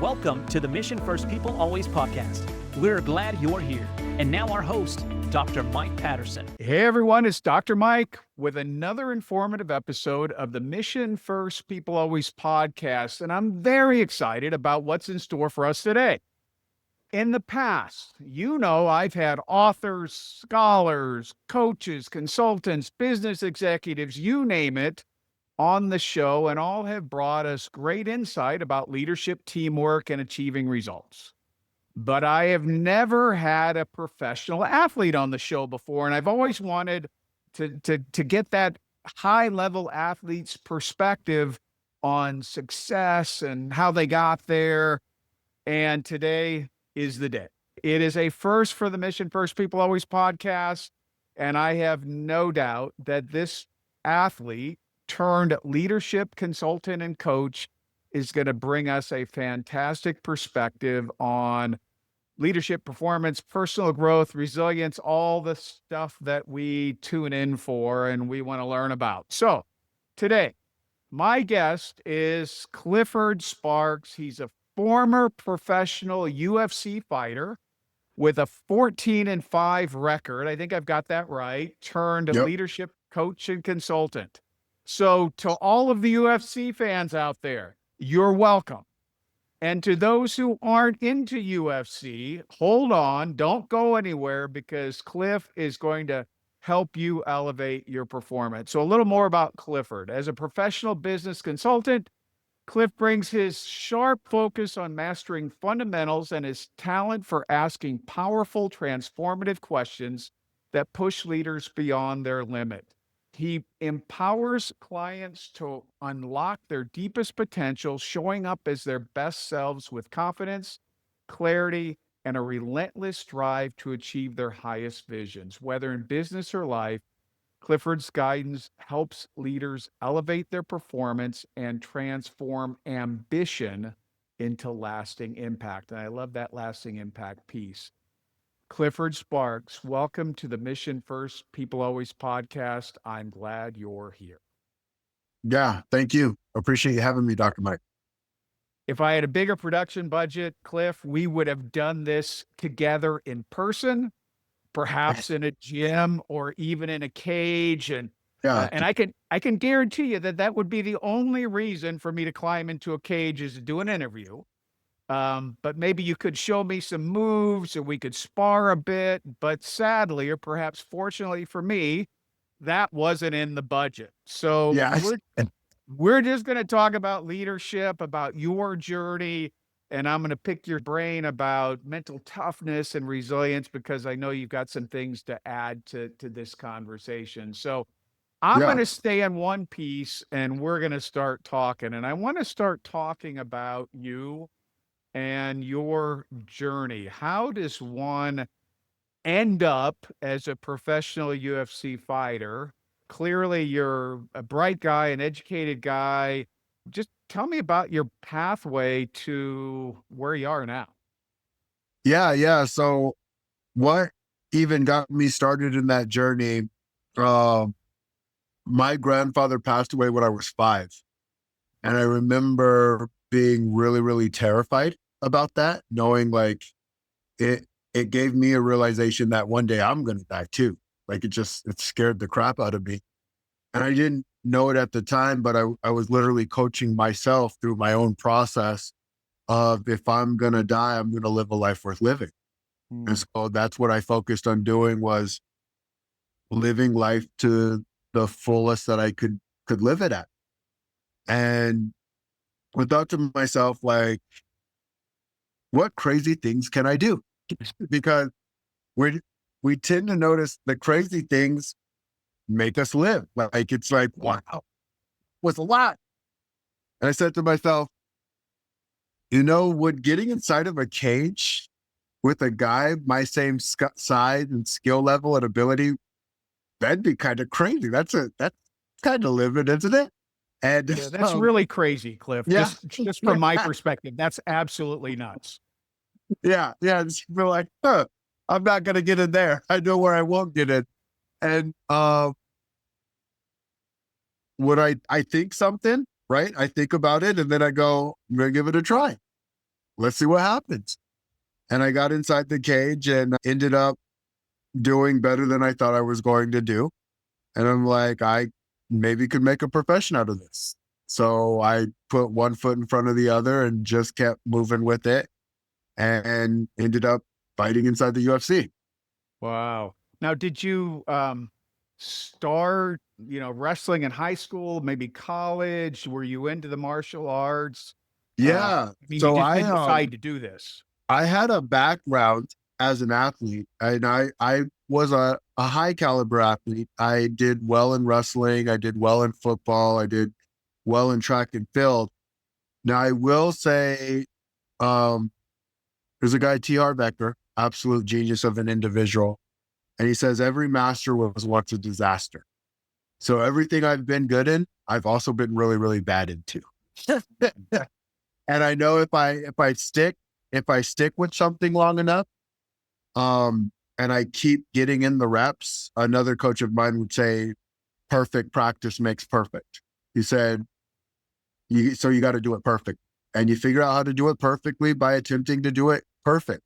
Welcome to the Mission First People Always podcast. We're glad you're here. And now our host, Dr. Mike Patterson. Hey everyone, it's Dr. Mike with another informative episode of the Mission First People Always podcast. And I'm very excited about what's in store for us today. In the past, I've had authors, scholars, coaches, consultants, business executives, you name it, on the show, and all have brought us great insight about leadership, teamwork, and achieving results. But I have never had a professional athlete on the show before, and I've always wanted to get that high-level athlete's perspective on success and how they got there, and today is the day. It is a first for the Mission First People Always podcast, and I have no doubt that this athlete turned leadership consultant and coach is going to bring us a fantastic perspective on leadership, performance, personal growth, resilience, all the stuff that we tune in for and we want to learn about. So today, my guest is Clifford Starks. He's a former professional UFC fighter with a 14-5 record. I think I've got that right. Turned leadership coach and consultant. So to all of the UFC fans out there, you're welcome. And to those who aren't into UFC, hold on, don't go anywhere because Cliff is going to help you elevate your performance. So a little more about Clifford. As a professional business consultant, Cliff brings his sharp focus on mastering fundamentals and his talent for asking powerful, transformative questions that push leaders beyond their limit. He empowers clients to unlock their deepest potential, showing up as their best selves with confidence, clarity, and a relentless drive to achieve their highest visions. Whether in business or life, Clifford's guidance helps leaders elevate their performance and transform ambition into lasting impact. And I love that lasting impact piece. Clifford Starks, welcome to the Mission First People Always podcast. I'm glad you're here. Yeah, thank you. Appreciate you having me, Dr. Mike. If I had a bigger production budget, Cliff, we would have done this together in person, perhaps in a gym or even in a cage. And I can guarantee you that would be the only reason for me to climb into a cage is to do an interview. But maybe you could show me some moves or we could spar a bit, but sadly, or perhaps fortunately for me, that wasn't in the budget. So we're just going to talk about leadership, about your journey, and I'm going to pick your brain about mental toughness and resilience because I know you've got some things to add to this conversation. So I'm going to stay in one piece and we're going to start talking. And I want to start talking about you and your journey. How does one end up as a professional UFC fighter? Clearly, you're a bright guy, an educated guy. Just tell me about your pathway to where you are now. Yeah. So what even got me started in that journey, my grandfather passed away when I was 5. And I remember being really, really terrified about that, knowing like it gave me a realization that one day I'm going to die too. Like it scared the crap out of me. And I didn't know it at the time, but I was literally coaching myself through my own process of if I'm going to die, I'm going to live a life worth living. And so that's what I focused on doing, was living life to the fullest that I could live it at. And I thought to myself, like, what crazy things can I do? Because we tend to notice the crazy things make us live. Like, it's like, wow, was a lot. And I said to myself, would getting inside of a cage with a guy my same size and skill level and ability, that'd be kind of crazy. That's kind of living, isn't it? And that's really crazy, Cliff. Yeah. Just from my perspective, that's absolutely nuts. Yeah. Just feel like, I'm not going to get in there. I know where I won't get in. And would I think something, right? I think about it and then I go, I'm going to give it a try. let's see what happens. And I got inside the cage and ended up doing better than I thought I was going to do. And I'm like, I maybe could make a profession out of this. So I put one foot in front of the other and just kept moving with it and ended up fighting inside the UFC. Wow. Now, did you start, wrestling in high school, maybe college? Were you into the martial arts? Yeah. I mean, you So just didn't decide to do this. I had a background as an athlete, and I was a high caliber athlete. I did well in wrestling. I did well in football. I did well in track and field. Now I will say, um, there's a guy, T. Harbecker, absolute genius of an individual. And he says, every master was once a disaster. So everything I've been good in, I've also been really, really bad in too. And I know if I stick with something long enough, and I keep getting in the reps, another coach of mine would say, perfect practice makes perfect. He said, so you got to do it perfect. And you figure out how to do it perfectly by attempting to do it perfect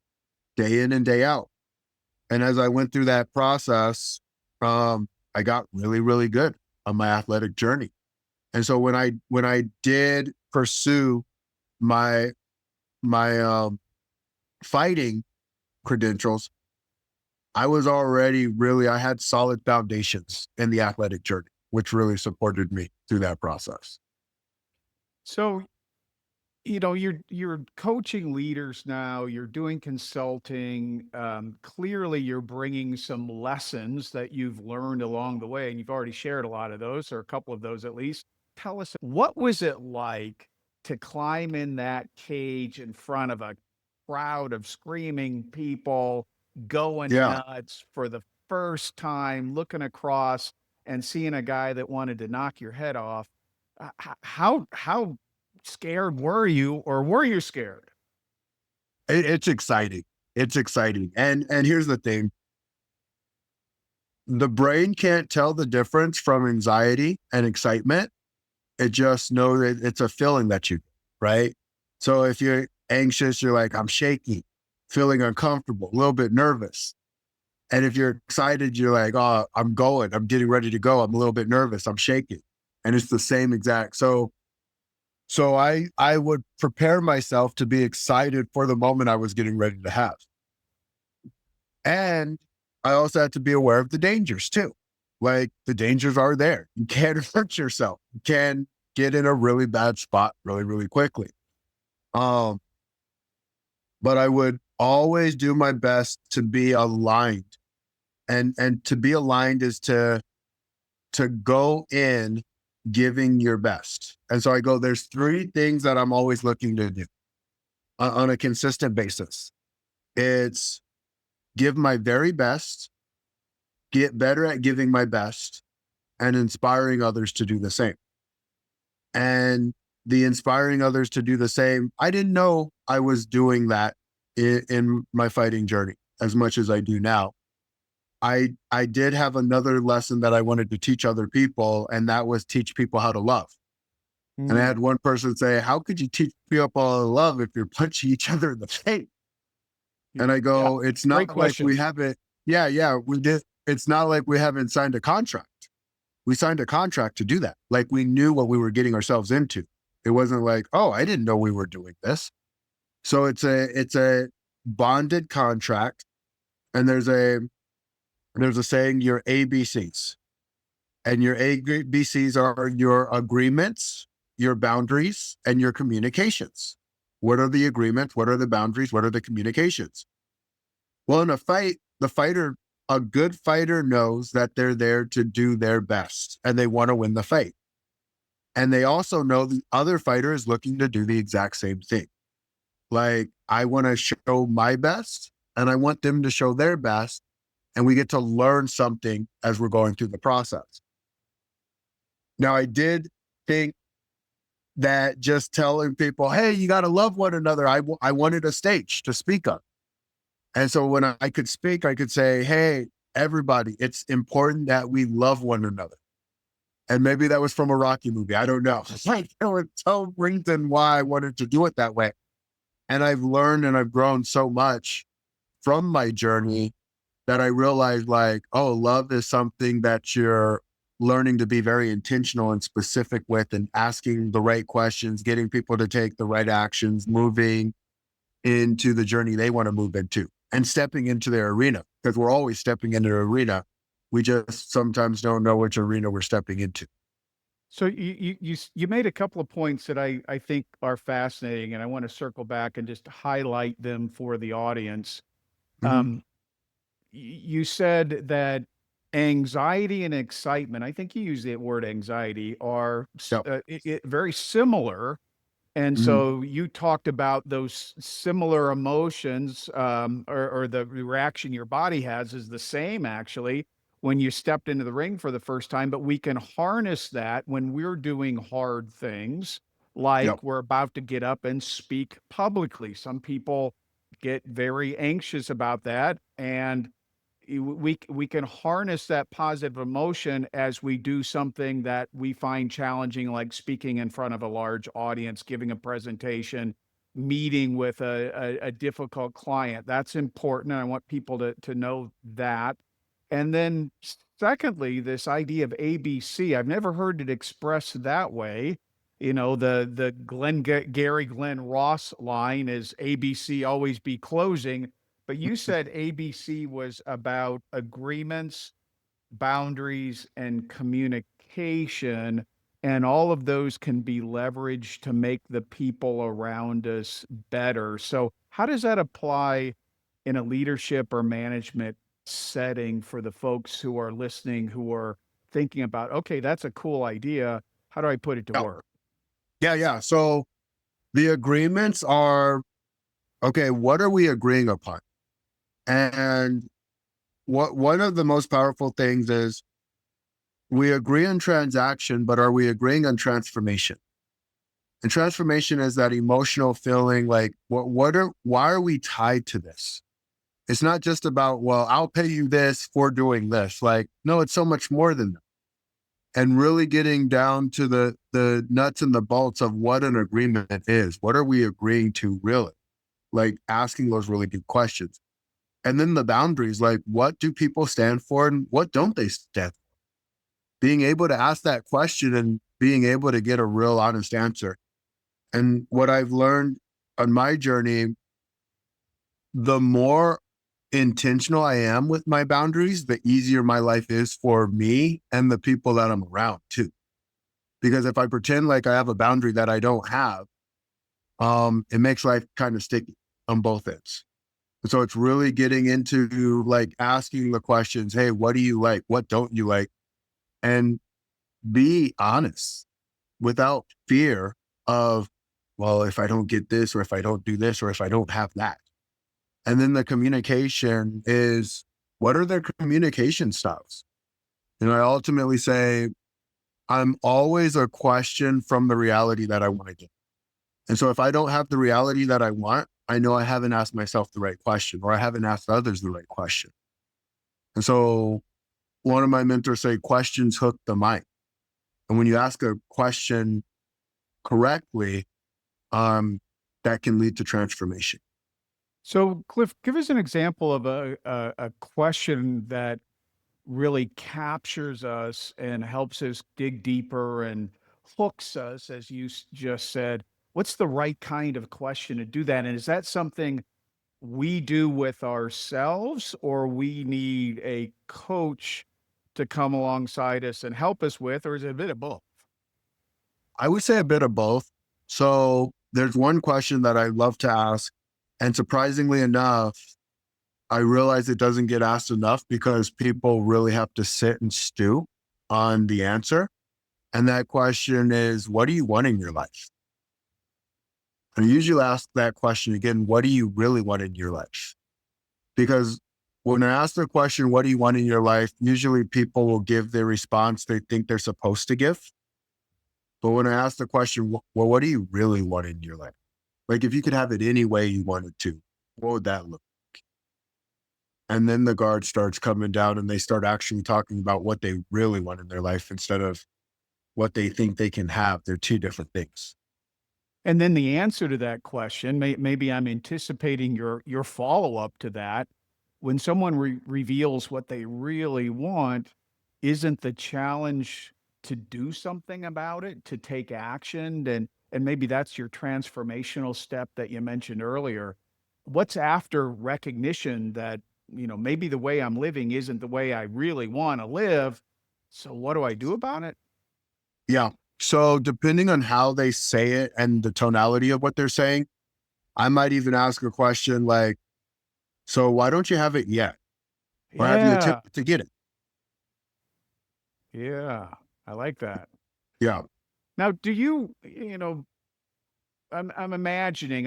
day in and day out. And as I went through that process, I got really, really good on my athletic journey. And so when I did pursue my fighting credentials, I had solid foundations in the athletic journey, which really supported me through that process. So, you're coaching leaders now, you're doing consulting. Clearly, you're bringing some lessons that you've learned along the way, and you've already shared a lot of those, or a couple of those at least. Tell us, what was it like to climb in that cage in front of a crowd of screaming people, going Yeah. nuts for the first time, looking across and seeing a guy that wanted to knock your head off? How scared were you, or were you scared? It's exciting. It's exciting. And here's the thing. The brain can't tell the difference from anxiety and excitement. It just knows that it's a feeling that you, right? So if you're anxious, you're like, I'm shaky, feeling uncomfortable, a little bit nervous. And if you're excited, you're like, oh, I'm getting ready to go. I'm a little bit nervous. I'm shaking. And it's the same exact. So I would prepare myself to be excited for the moment I was getting ready to have. And I also had to be aware of the dangers too. Like the dangers are there. You can't hurt yourself. You can get in a really bad spot really, really quickly. Um, but I would always do my best to be aligned. And to be aligned is to go in giving your best. And so there's three things that I'm always looking to do on a consistent basis. It's give my very best, get better at giving my best, and inspiring others to do the same. And the inspiring others to do the same, I didn't know I was doing that in my fighting journey as much as I do now. I did have another lesson that I wanted to teach other people, and that was teach people how to love. And I had one person say, how could you teach people how to love if you're punching each other in the face? And I go, it's Great not like question. we haven't, we did. It's not like we haven't signed a contract. We signed a contract to do that. Like we knew what we were getting ourselves into. It wasn't like, oh, I didn't know we were doing this. So it's a bonded contract. And there's a saying, your ABCs. And your ABCs are your agreements, your boundaries, and your communications. What are the agreements? What are the boundaries? What are the communications? Well, in a fight, a good fighter knows that they're there to do their best and they want to win the fight. And they also know the other fighter is looking to do the exact same thing. Like, I want to show my best and I want them to show their best. And we get to learn something as we're going through the process. Now, I did think that just telling people, hey, you got to love one another. I wanted a stage to speak on. And so when I could speak, I could say, hey, everybody, it's important that we love one another. And maybe that was from a Rocky movie. I don't know. Like, there was some reason why I wanted to do it that way. And I've learned and I've grown so much from my journey that I realized like, oh, love is something that you're learning to be very intentional and specific with, and asking the right questions, getting people to take the right actions, moving into the journey they want to move into, and stepping into their arena, because we're always stepping into an arena. We just sometimes don't know which arena we're stepping into. So you made a couple of points that I think are fascinating, and I want to circle back and just highlight them for the audience. Mhm. Um, you said that anxiety and excitement, I think you used the word anxiety, are Yep. very similar. And Mhm. so you talked about those similar emotions, or the reaction your body has is the same actually when you stepped into the ring for the first time, but we can harness that when we're doing hard things, Yep. like we're about to get up and speak publicly. Some people get very anxious about that, and we can harness that positive emotion as we do something that we find challenging, like speaking in front of a large audience, giving a presentation, meeting with a difficult client. That's important. And I want people to know that. And then secondly, this idea of ABC, I've never heard it expressed that way. You know, the Gary Glenn Ross line is ABC always be closing, but you said ABC was about agreements, boundaries, and communication, and all of those can be leveraged to make the people around us better. So, how does that apply in a leadership or management setting for the folks who are listening, who are thinking about, okay, that's a cool idea. How do I put it to Yep. work? Yeah. Yeah. So the agreements are, okay, what are we agreeing upon? And what one of the most powerful things is, we agree on transaction, but are we agreeing on transformation? And transformation is that emotional feeling like, why are we tied to this? It's not just about, well, I'll pay you this for doing this. Like, no, it's so much more than that. And really getting down to the nuts and the bolts of what an agreement is. What are we agreeing to really? Like asking those really good questions. And then the boundaries, like what do people stand for and what don't they stand for? Being able to ask that question and being able to get a real honest answer. And what I've learned on my journey, the more intentional I am with my boundaries, the easier my life is for me and the people that I'm around too. Because if I pretend like I have a boundary that I don't have, it makes life kind of sticky on both ends. And so it's really getting into like asking the questions, hey, what do you like? What don't you like? And be honest without fear of, well, if I don't get this, or if I don't do this, or if I don't have that. And then the communication is, what are their communication styles? And I ultimately say, I'm always a question from the reality that I want to get. And so if I don't have the reality that I want, I know I haven't asked myself the right question, or I haven't asked others the right question. And so one of my mentors say, questions hook the mind. And when you ask a question correctly, that can lead to transformation. So, Cliff, give us an example of a question that really captures us and helps us dig deeper and hooks us, as you just said. What's the right kind of question to do that? And is that something we do with ourselves, or we need a coach to come alongside us and help us with, or is it a bit of both? I would say a bit of both. So there's one question that I love to ask. And surprisingly enough, I realize it doesn't get asked enough because people really have to sit and stew on the answer. And that question is, what do you want in your life? And I usually ask that question again, what do you really want in your life? Because when I ask the question, what do you want in your life? Usually people will give the response they think they're supposed to give. But when I ask the question, well, what do you really want in your life? Like if you could have it any way you wanted to, what would that look? And then the guard starts coming down and they start actually talking about what they really want in their life instead of what they think they can have. They're two different things. And then the answer to that question, maybe I'm anticipating your follow-up to that. When someone reveals what they really want, isn't the challenge to do something about it, to take action? And maybe that's your transformational step that you mentioned earlier. What's after recognition that, maybe the way I'm living isn't the way I really want to live. So what do I do about it? Yeah. So depending on how they say it and the tonality of what they're saying, I might even ask a question like, so why don't you have it yet? Or have you Yeah. attempted to get it? Yeah. I like that. Yeah. Now, do you, I'm imagining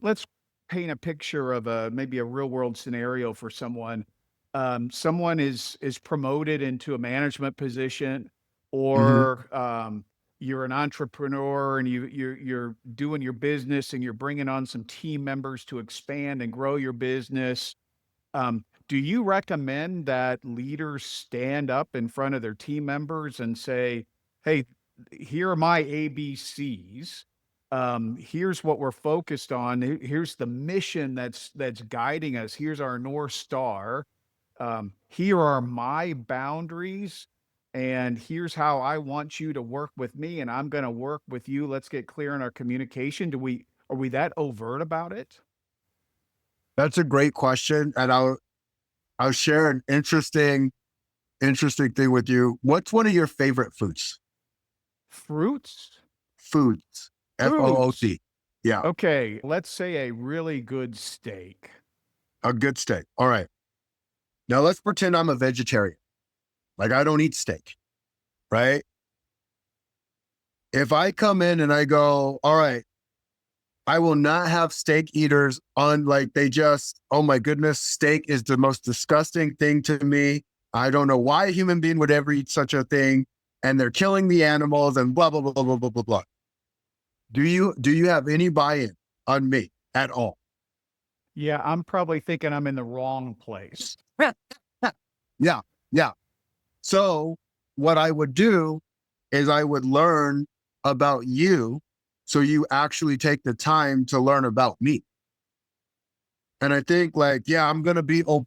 let's paint a picture of maybe a real world scenario for someone. Someone is promoted into a management position, Hmm. or you're an entrepreneur and you're doing your business and you're bringing on some team members to expand and grow your business. Do you recommend that leaders stand up in front of their team members and say, "Hey, here are my ABCs. Here's what we're focused on. Here's the mission that's guiding us. Here's our North Star. Here are my boundaries, and here's how I want you to work with me, and I'm going to work with you. Let's get clear in our communication." Are we that overt about it? That's a great question. And I'll share an interesting thing with you. What's one of your favorite foods? Fruits? Foods. Foods. FOOD. Yeah. Okay, let's say a really good steak. A good steak. All right. Now let's pretend I'm a vegetarian. Like I don't eat steak, right? If I come in and I go, all right, I will not have steak eaters on like they just, oh my goodness, steak is the most disgusting thing to me. I don't know why a human being would ever eat such a thing. And they're killing the animals and blah, blah, blah, blah, blah, blah, blah. Do you have any buy-in on me at all? Yeah, I'm probably thinking I'm in the wrong place. Yeah. Yeah. So what I would do is I would learn about you. So you actually take the time to learn about me. And I think like, yeah, I'm going to be, oh,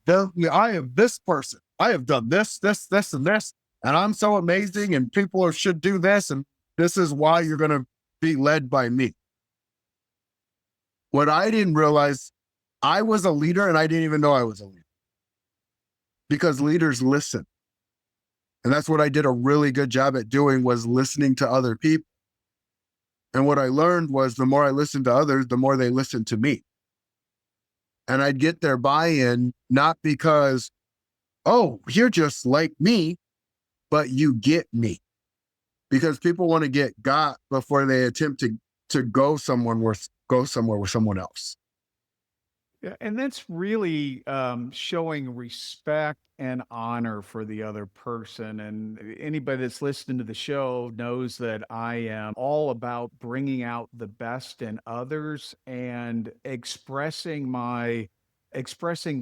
I am this person. I have done this, this, and this, and I'm so amazing and people should do this. And this is why you're going to be led by me. What I didn't realize, I was a leader and I didn't even know I was a leader because leaders listen. And that's what I did a really good job at doing was listening to other people. And what I learned was the more I listened to others, the more they listened to me. And I'd get their buy-in, not because, oh, you're just like me, but you get me. Because people want to get got before they attempt to go somewhere with someone else. Yeah, and that's really showing respect and honor for the other person. And anybody that's listening to the show knows that I am all about bringing out the best in others and expressing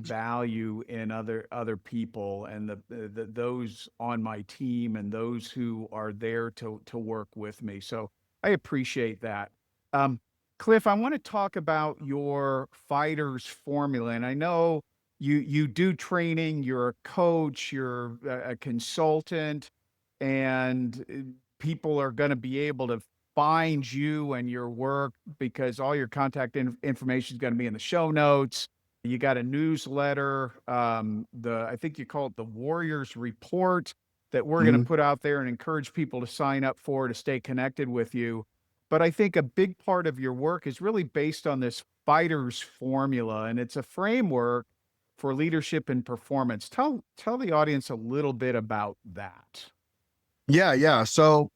value in other people and the those on my team and those who are there to work with me. So I appreciate that. Um, Cliff, I want to talk about your fighter's formula. And I know you do training, you're a coach, you're a consultant, and people are going to be able to find you and your work because all your contact information is going to be in the show notes. You got a newsletter, the I think you call it the Warriors Report that we're going to Mhm. put out there and encourage people to sign up for to stay connected with you. But I think a big part of your work is really based on this fighter's formula, and it's a framework for leadership and performance. Tell the audience a little bit about that. Yeah, yeah. So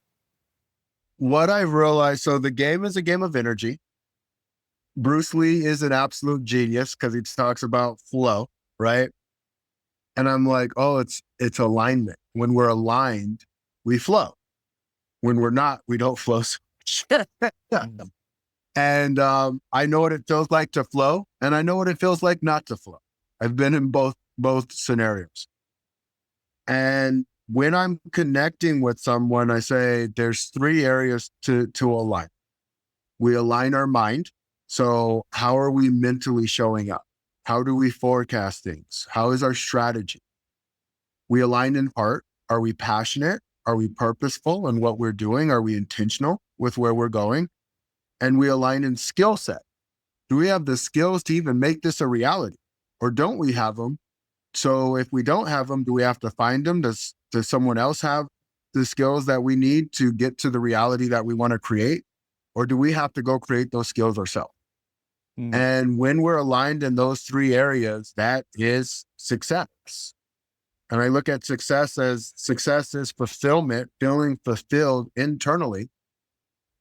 what I realized, so the game is a game of energy. Bruce Lee is an absolute genius because he talks about flow, right? And I'm like, oh, it's alignment. When we're aligned, we flow. When we're not, we don't flow so much. And I know what it feels like to flow, and I know what it feels like not to flow. I've been in both scenarios. And when I'm connecting with someone, I say there's three areas to align. We align our mind. So how are we mentally showing up? How do we forecast things? How is our strategy? We align in heart. Are we passionate? Are we purposeful in what we're doing? Are we intentional with where we're going? And we align in skill set. Do we have the skills to even make this a reality? Or don't we have them? So if we don't have them, do we have to find them? Does someone else have the skills that we need to get to the reality that we want to create? Or do we have to go create those skills ourselves? And when we're aligned in those three areas, that is success. And I look at success as success is fulfillment, feeling fulfilled internally,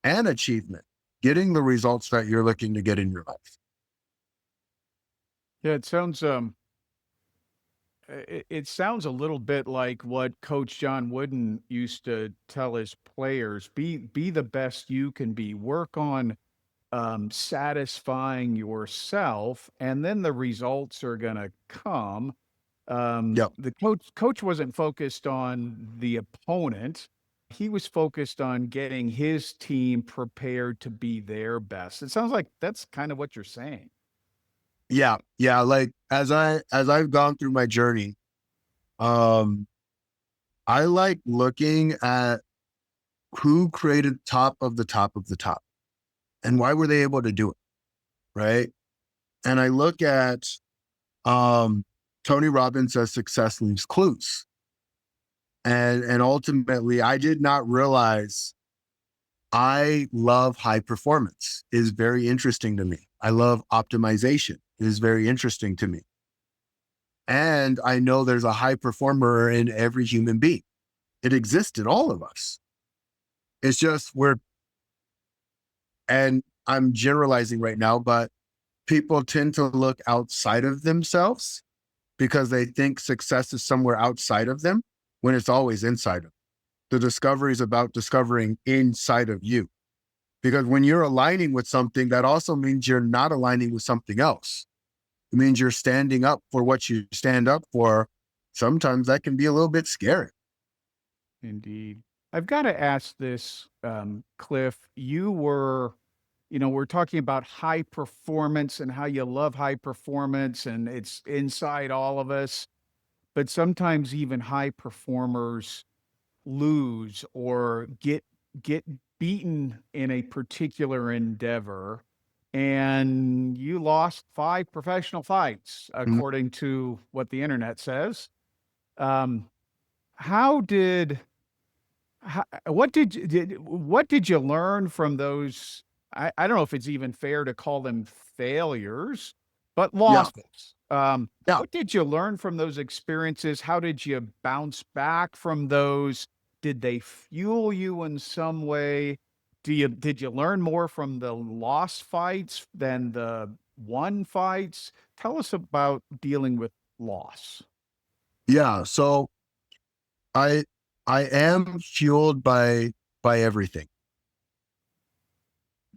and achievement, getting the results that you're looking to get in your life. Yeah, it sounds a little bit like what Coach John Wooden used to tell his players: be the best you can be. Work on satisfying yourself, and then the results are going to come. Yep. The coach wasn't focused on the opponent. He was focused on getting his team prepared to be their best. It sounds like that's kind of what you're saying. Yeah. Yeah. Like as I've gone through my journey, um, I like looking at who created top of the top of the top and why were they able to do it? Right. And I look at Tony Robbins says success leaves clues. And ultimately I did not realize I love high performance is very interesting to me. I love optimization is very interesting to me. And I know there's a high performer in every human being. It exists in all of us. It's just and I'm generalizing right now, but people tend to look outside of themselves because they think success is somewhere outside of them when it's always inside of them. The discovery is about discovering inside of you. Because when you're aligning with something, that also means you're not aligning with something else. It means you're standing up for what you stand up for. Sometimes that can be a little bit scary. Indeed. I've got to ask this, Cliff. We're talking about high performance and how you love high performance, and it's inside all of us. But sometimes even high performers lose or get beaten in a particular endeavor. And you lost 5 professional fights, Mm, according to what the internet says. Um, how did what did you learn from those? I don't know if it's even fair to call them failures, but Yeah. losses. Yeah. What did you learn from those experiences? How did you bounce back from those? Did they fuel you in some way? Did you learn more from the lost fights than the won fights? Tell us about dealing with loss. Yeah. So I I am fueled by everything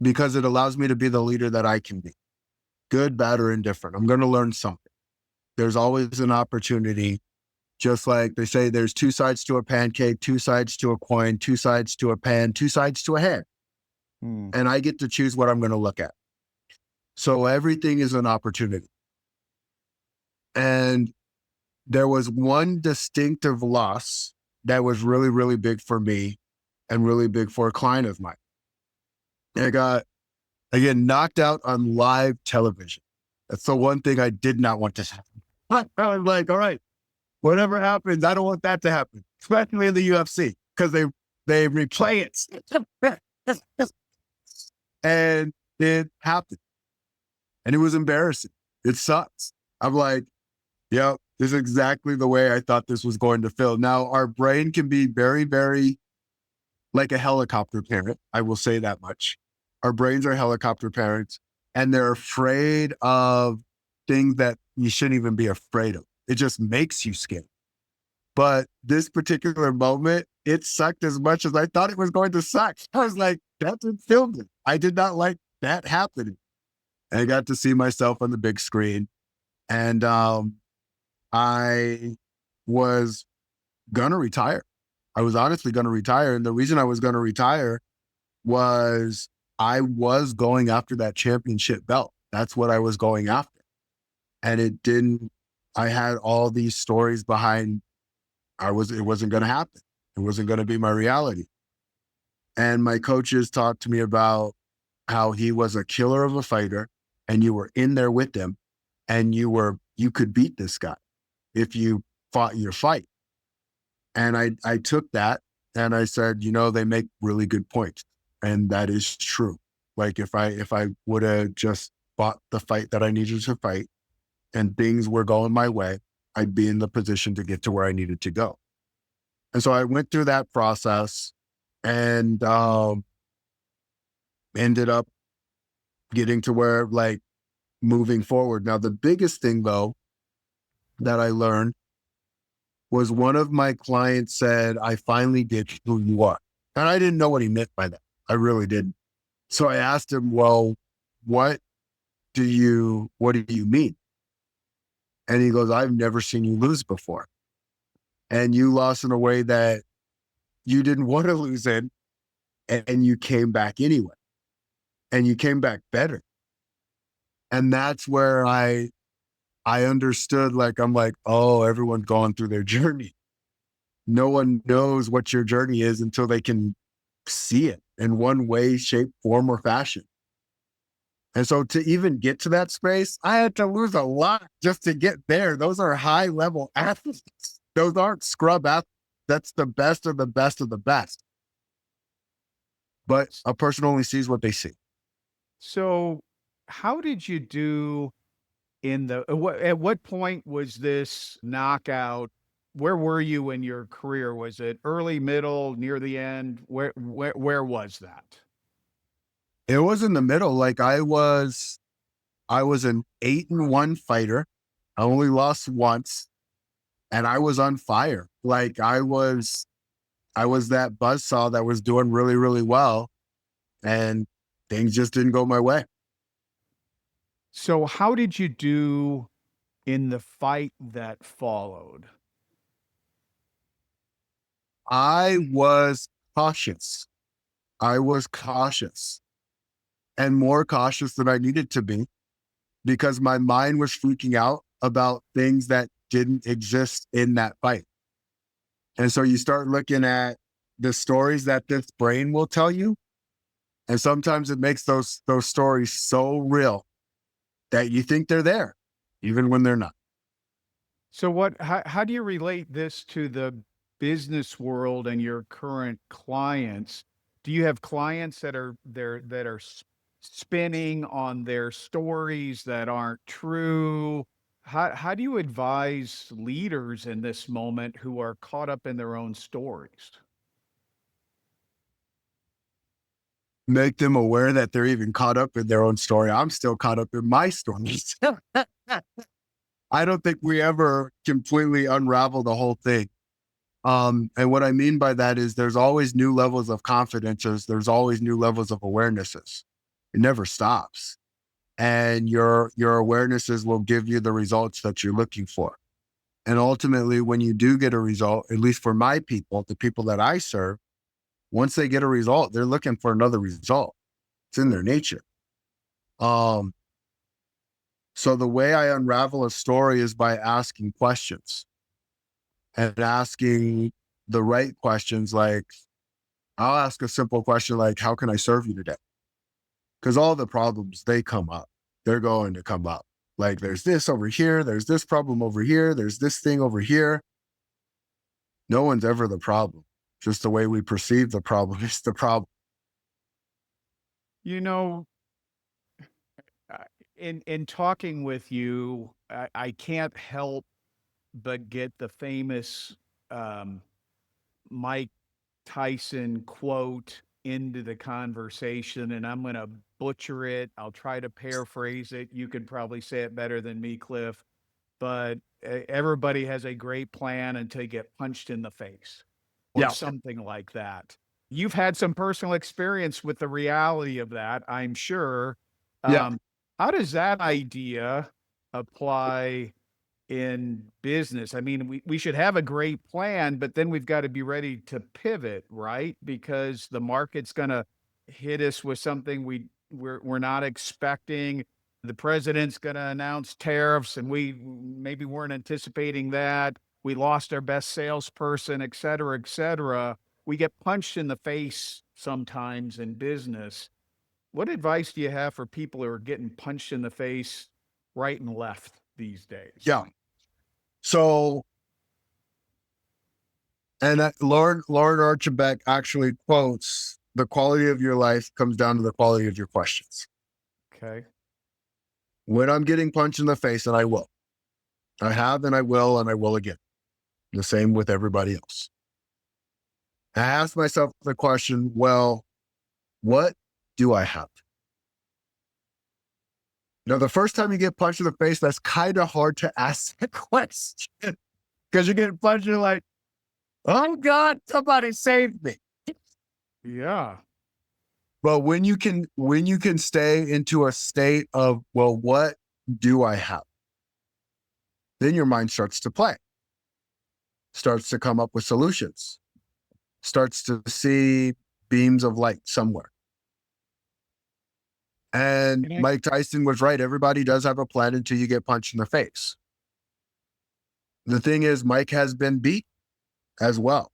because it allows me to be the leader that I can be. Good, bad, or indifferent. I'm going to learn something. There's always an opportunity. Just like they say, there's two sides to a pancake, two sides to a coin, two sides to a pan, two sides to a head. Hmm. And I get to choose what I'm going to look at. So everything is an opportunity. And there was one distinctive loss that was really, really big for me and really big for a client of mine. I got, again, knocked out on live television. That's the one thing I did not want to happen. I was like, all right, whatever happens, I don't want that to happen, especially in the UFC, because they replay it. And it happened. And it was embarrassing. It sucks. I'm like, yep, this is exactly the way I thought this was going to feel. Now, our brain can be very, very like a helicopter parent. I will say that much. Our brains are helicopter parents, and they're afraid of things that you shouldn't even be afraid of. It just makes you scared. But this particular moment, it sucked as much as I thought it was going to suck. I was like, that didn't feel good. I did not like that happening. And I got to see myself on the big screen. And I was going to retire. I was honestly going to retire. And the reason I was going to retire was I was going after that championship belt. That's what I was going after. And it didn't, I had all these stories behind it wasn't going to happen. It wasn't going to be my reality. And my coaches talked to me about how he was a killer of a fighter and you were in there with him and you could beat this guy if you fought your fight. And I took that and I said, they make really good points. And that is true. Like if I would have just fought the fight that I needed to fight and things were going my way, I'd be in the position to get to where I needed to go. And so I went through that process and ended up getting to where, like, moving forward. Now, the biggest thing though that I learned was one of my clients said, I finally get who you are. And I didn't know what he meant by that. I really didn't. So I asked him, well, what do you mean? And he goes, I've never seen you lose before. And you lost in a way that you didn't want to lose in, and you came back anyway. And you came back better. And that's where I understood, like, I'm like, oh, everyone's going through their journey. No one knows what your journey is until they can see it in one way, shape, form, or fashion. And so to even get to that space, I had to lose a lot just to get there. Those are high level athletes. Those aren't scrub athletes. That's the best of the best of the best. But a person only sees what they see. So how did you do at what point was this knockout? Where were you in your career? Was it early, middle, near the end? Where was that? It was in the middle. Like I was an 8-1 fighter. I only lost once and I was on fire. Like I was that buzzsaw that was doing really, really well. And things just didn't go my way. So how did you do in the fight that followed? I was cautious. I was cautious and more cautious than I needed to be because my mind was freaking out about things that didn't exist in that fight. And so you start looking at the stories that this brain will tell you. And sometimes it makes those stories so real that you think they're there, even when they're not. So how do you relate this to the business world and your current clients? Do you have clients that are spinning on their stories that aren't true? How do you advise leaders in this moment who are caught up in their own stories? Make them aware that they're even caught up in their own story. I'm still caught up in my stories. I don't think we ever completely unravel the whole thing. And what I mean by that is there's always new levels of confidences. There's always new levels of awarenesses. It never stops. And your awarenesses will give you the results that you're looking for. And ultimately, when you do get a result, at least for my people, the people that I serve, once they get a result, they're looking for another result. It's in their nature. So the way I unravel a story is by asking questions and asking the right questions. Like I'll ask a simple question like, how can I serve you today? Because all the problems, they come up. They're going to come up. Like there's this over here. There's this problem over here. There's this thing over here. No one's ever the problem. Just the way we perceive the problem is the problem. You know, uh, in talking with you, I can't help but get the famous um, Mike Tyson quote into the conversation, and I'm going to butcher it. I'll try to paraphrase it. You could probably say it better than me, Cliff, but everybody has a great plan until you get punched in the face or Yeah. something like that. You've had some personal experience with the reality of that, I'm sure. Yeah. How does that idea apply in business? I mean, we should have a great plan, but then we've got to be ready to pivot, right? Because the market's going to hit us with something we're not expecting. The president's going to announce tariffs, and we maybe weren't anticipating that. We lost our best salesperson, et cetera, et cetera. We get punched in the face sometimes in business. What advice do you have for people who are getting punched in the face right and left these days? Yeah. So, and Lauren Archibald actually quotes, the quality of your life comes down to the quality of your questions. Okay. When I'm getting punched in the face, and I will, I have, and I will again. The same with everybody else. I ask myself the question, well, what do I have? Now, the first time you get punched in the face, that's kind of hard to ask that question because you're getting punched and you're like, oh God, somebody save me. Yeah. But when you can stay into a state of, well, what do I have? Then your mind starts to play, starts to come up with solutions, starts to see beams of light somewhere. And Mike Tyson was right. Everybody does have a plan until you get punched in the face. The thing is, Mike has been beat as well.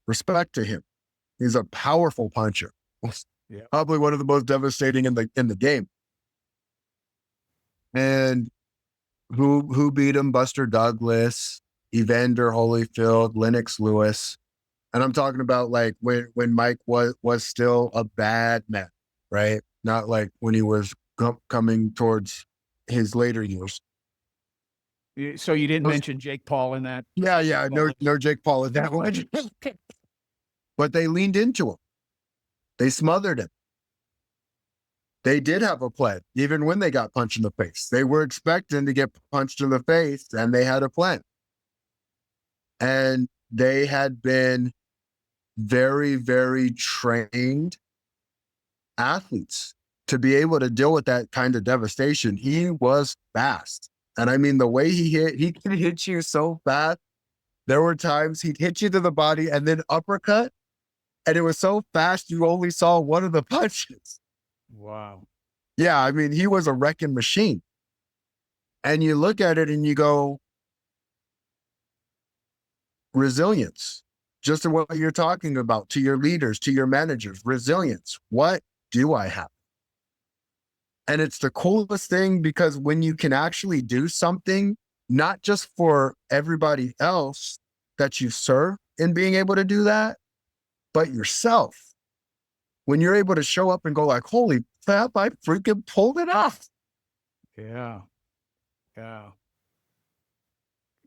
Respect to him. He's a powerful puncher. Yeah. Probably one of the most devastating in the game. And who beat him? Buster Douglas, Evander Holyfield, Lennox Lewis. And I'm talking about like when Mike was still a bad man, right? Not like when he was coming towards his later years. So you didn't mention Jake Paul in that? Yeah. No Jake Paul in that one. But they leaned into him. They smothered him. They did have a plan, even when they got punched in the face. They were expecting to get punched in the face, and they had a plan. And they had been very, very trained athletes to be able to deal with that kind of devastation. He was fast. And I mean, the way he can hit you so fast. There were times he'd hit you to the body and then uppercut. And it was so fast, you only saw one of the punches. Wow. Yeah, I mean, he was a wrecking machine. And you look at it and you go, resilience, just to what you're talking about, to your leaders, to your managers, resilience. What do I have? And it's the coolest thing because when you can actually do something, not just for everybody else that you serve in being able to do that, but yourself. When you're able to show up and go like, holy crap, I freaking pulled it off. Yeah. Yeah.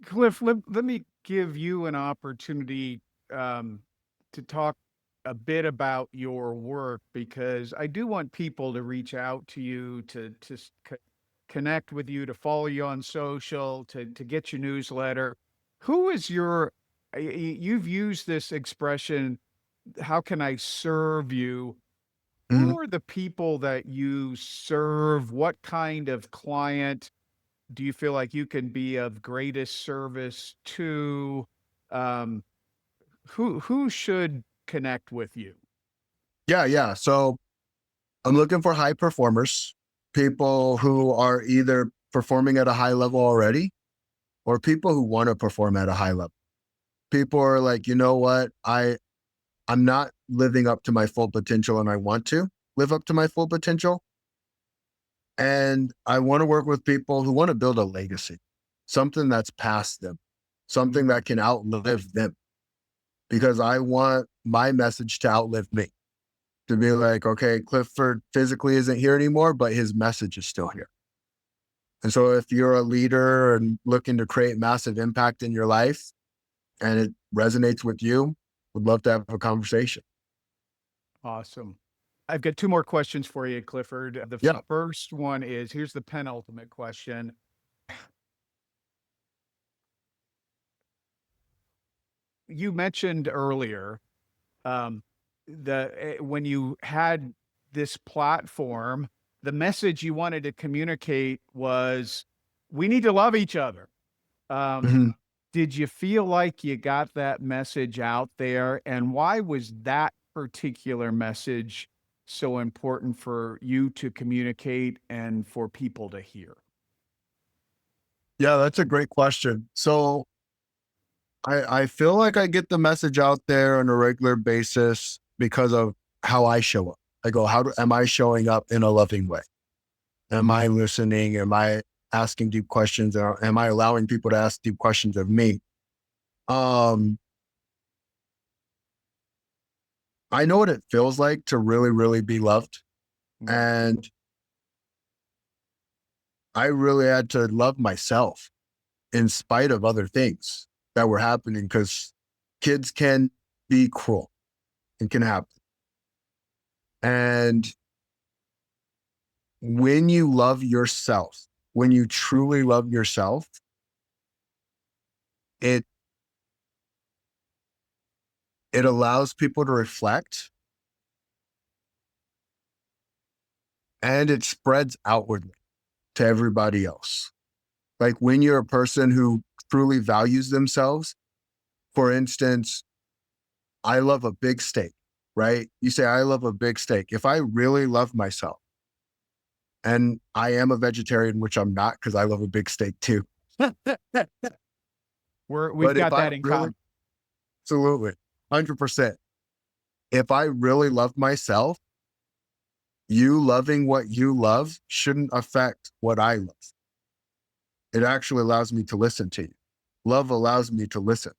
Cliff, let me give you an opportunity to talk a bit about your work, because I do want people to reach out to you, to connect with you, to follow you on social, to get your newsletter. Who is you've used this expression, how can I serve you? Mhm. Who are the people that you serve? What kind of client do you feel like you can be of greatest service to? Um, who should connect with you? Yeah. So I'm looking for high performers, people who are either performing at a high level already or people who want to perform at a high level. People are like, you know what? I'm not living up to my full potential and I want to live up to my full potential. And I want to work with people who want to build a legacy, something that's past them, something that can outlive them, because I want my message to outlive me, to be like, okay, Clifford physically isn't here anymore, but his message is still here. And so if you're a leader and looking to create massive impact in your life and it resonates with you, would love to have a conversation. Awesome. I've got two more questions for you, Clifford. The Yeah. first one is, here's the penultimate question. You mentioned earlier when you had this platform, the message you wanted to communicate was, we need to love each other. Mhm. Did you feel like you got that message out there? And why was that particular message so important for you to communicate and for people to hear? Yeah, that's a great question. So I feel like I get the message out there on a regular basis because of how I show up. I go, am I showing up in a loving way? Am I listening? Am I asking deep questions? Or am I allowing people to ask deep questions of me? I know what it feels like to really, really be loved. And I really had to love myself in spite of other things that were happening, because kids can be cruel. It can happen. And when you love yourself, when you truly love yourself, it it allows people to reflect, and it spreads outwardly to everybody else. Like when you're a person who truly values themselves, for instance, I love a big steak, right? You say, I love a big steak. If I really love myself, and I am a vegetarian, which I'm not because I love a big steak too. We've But if got I that in really, common. absolutely, 100%. If I really love myself, you loving what you love shouldn't affect what I love. It actually allows me to listen to you. Love allows me to listen.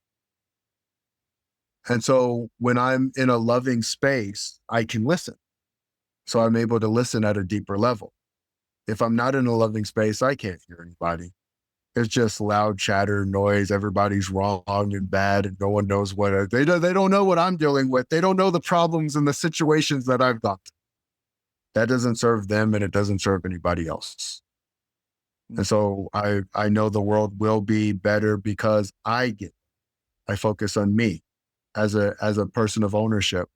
And so when I'm in a loving space, I can listen. So I'm able to listen at a deeper level. If I'm not in a loving space, I can't hear anybody. It's just loud chatter, noise. Everybody's wrong and bad, and no one knows what they don't know what I'm dealing with. They don't know the problems and the situations that I've got. That doesn't serve them, and it doesn't serve anybody else. And so I know the world will be better because I focus on me as a person of ownership.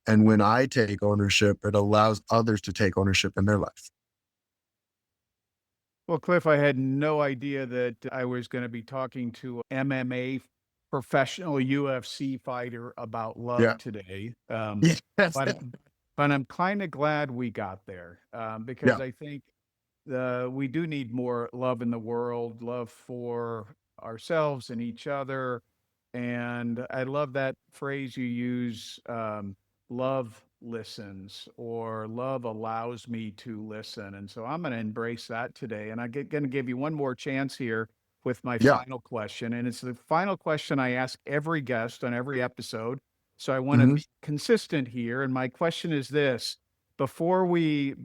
And when I take ownership, it allows others to take ownership in their life. Well, Cliff, I had no idea that I was going to be talking to an MMA professional UFC fighter about love Yeah. today. Yes. But but I'm kind of glad we got there, because Yeah. I think we do need more love in the world, love for ourselves and each other. And I love that phrase you use, love listens, or love allows me to listen. And so I'm going to embrace that today. And I'm going to give you one more chance here with my Yeah. final question. And it's the final question I ask every guest on every episode. So I want to Hmm. be consistent here. And my question is this: before we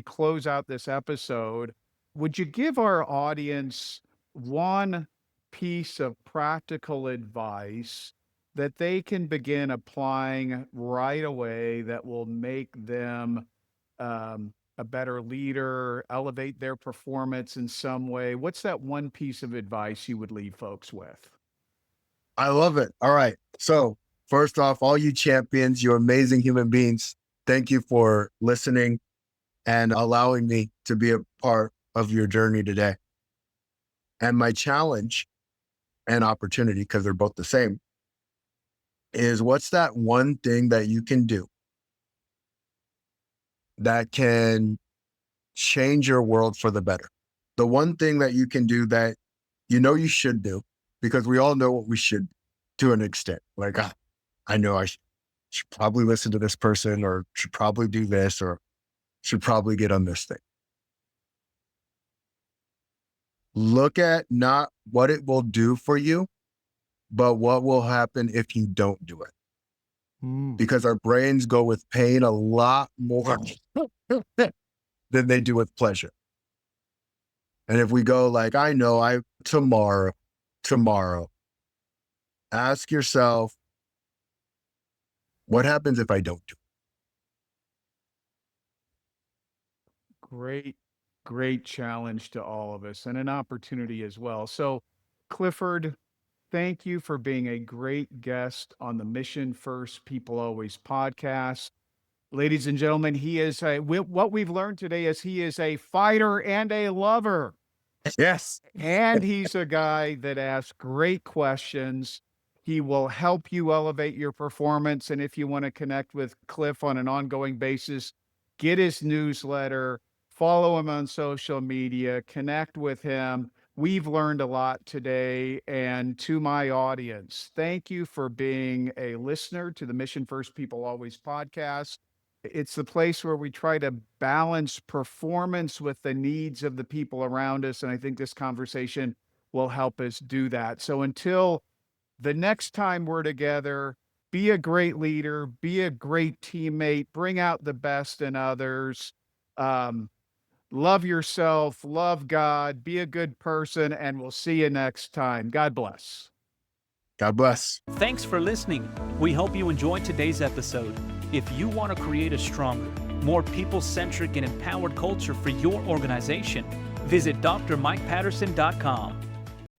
close out this episode, would you give our audience one piece of practical advice that they can begin applying right away that will make them a better leader, elevate their performance in some way? What's that one piece of advice you would leave folks with? I love it. All right. So first off, all you champions, you amazing human beings, thank you for listening and allowing me to be a part of your journey today. And my challenge and opportunity, because they're both the same, is what's that one thing that you can do that can change your world for the better? The one thing that you can do that you should do, because we all know what we should do to an extent. Like, I know I should probably listen to this person, or should probably do this, or should probably get on this thing. Look at not what it will do for you, but what will happen if you don't do it. Mm. Because our brains go with pain a lot more than they do with pleasure. And if we go like, I know tomorrow, ask yourself, what happens if I don't do Great, great challenge to all of us and an opportunity as well. So, Clifford, thank you for being a great guest on the Mission First People Always podcast. Ladies and gentlemen, what we've learned today is he is a fighter and a lover. it? Yes. And he's a guy that asks great questions. He will help you elevate your performance. And if you want to connect with Cliff on an ongoing basis, get his newsletter, follow him on social media, connect with him. We've learned a lot today. And to my audience, thank you for being a listener to the Mission First People Always podcast. It's the place where we try to balance performance with the needs of the people around us. And I think this conversation will help us do that. So until the next time we're together, be a great leader, be a great teammate, bring out the best in others, love yourself, love God, be a good person, and we'll see you next time. God bless. God bless. Thanks for listening. We hope you enjoyed today's episode. If you want to create a stronger, more people-centric and empowered culture for your organization, visit drmikepatterson.com.